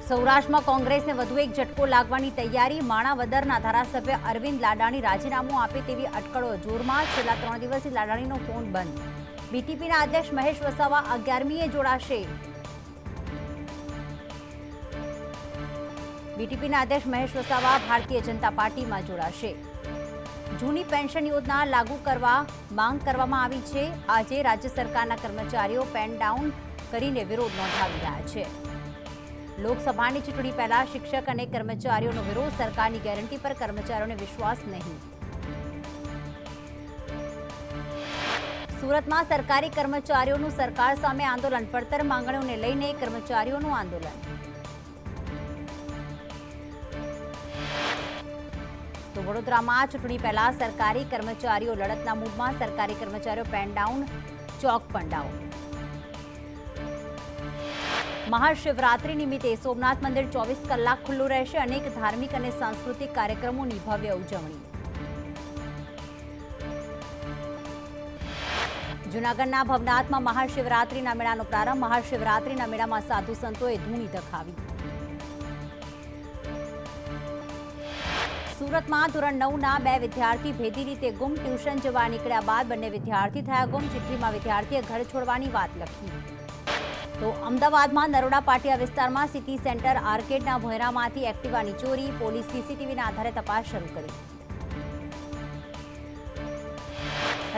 સૌરાષ્ટ્રમાં કોંગ્રેસને વધુ એક ઝટકો લાગવાની તૈયારી. માણાવદરના ધારાસભ્ય અરવિંદ લાડાણી રાજીનામું આપે તેવી અટકળો જોરમાં. છેલ્લા 3 દિવસથી લાડાણીનો ફોન બંધ. બીટીપીના અધ્યક્ષ મહેશ વસાવા 11મીએ જોડાશે. બીટીપીના અધ્યક્ષ મહેશ વસાવા ભારતીય જનતા પાર્ટીમાં જોડાશે. જૂની પેન્શન યોજના લાગુ કરવા માંગ કરવામાં આવી છે. આજે રાજ્ય સરકારના કર્મચારીઓ પેન ડાઉન કરીને વિરોધ નોંધાવી રહ્યા છે. લોકસભાની ચૂંટણી પહેલા શિક્ષક અને કર્મચારીઓનો વિરોધ. સરકારની ગેરંટી પર કર્મચારીઓને વિશ્વાસ નહીં. સુરતમાં સરકારી કર્મચારીઓનું સરકાર સામે આંદોલન. પડતર માંગણીઓને લઈને કર્મચારીઓનું આંદોલન. તો વડોદરામાં ચૂંટણી પહેલા સરકારી કર્મચારીઓ લડતના મૂડમાં. સરકારી કર્મચારીઓ પેન ડાઉન, ચોક પણ ડાઉન. મહાશિવરાત્રી નિમિત્તે સોમનાથ મંદિર 24 કલાક ખુલ્લું રહેશે. અનેક ધાર્મિક અને સાંસ્કૃતિક કાર્યક્રમોની ભવ્ય ઉજવણી. જૂનાગઢના ભવનાથમાં મહાશિવરાત્રીના મેળાનો પ્રારંભ. મહાશિવરાત્રીના મેળામાં સાધુ સંતોએ ધૂણી દખાવી. સુરતમાં ધોરણ 9ના 2 વિદ્યાર્થી ભેદી રીતે ગુમ. ટ્યુશન જવા નીકળ્યા બાદ બંને વિદ્યાર્થી થયા ગુમ. ચિઠ્ઠીમાં વિદ્યાર્થીએ ઘર છોડવાની વાત લખી. તો અમદાવાદમાં નરોડા પાટિયા વિસ્તારમાં સિટી સેન્ટર આર્કેડના ભોયરામાંથી એક્ટિવાની ચોરી. પોલીસ સીસીટીવીના આધારે તપાસ શરૂ કરી.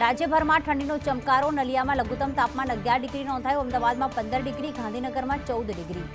રાજ્યભરમાં ઠંડીનો ચમકારો. નલિયામાં લઘુત્તમ તાપમાન 11 ડિગ્રી નોંધાયું. અમદાવાદમાં 15 ડિગ્રી, ગાંધીનગરમાં 14 ડિગ્રી.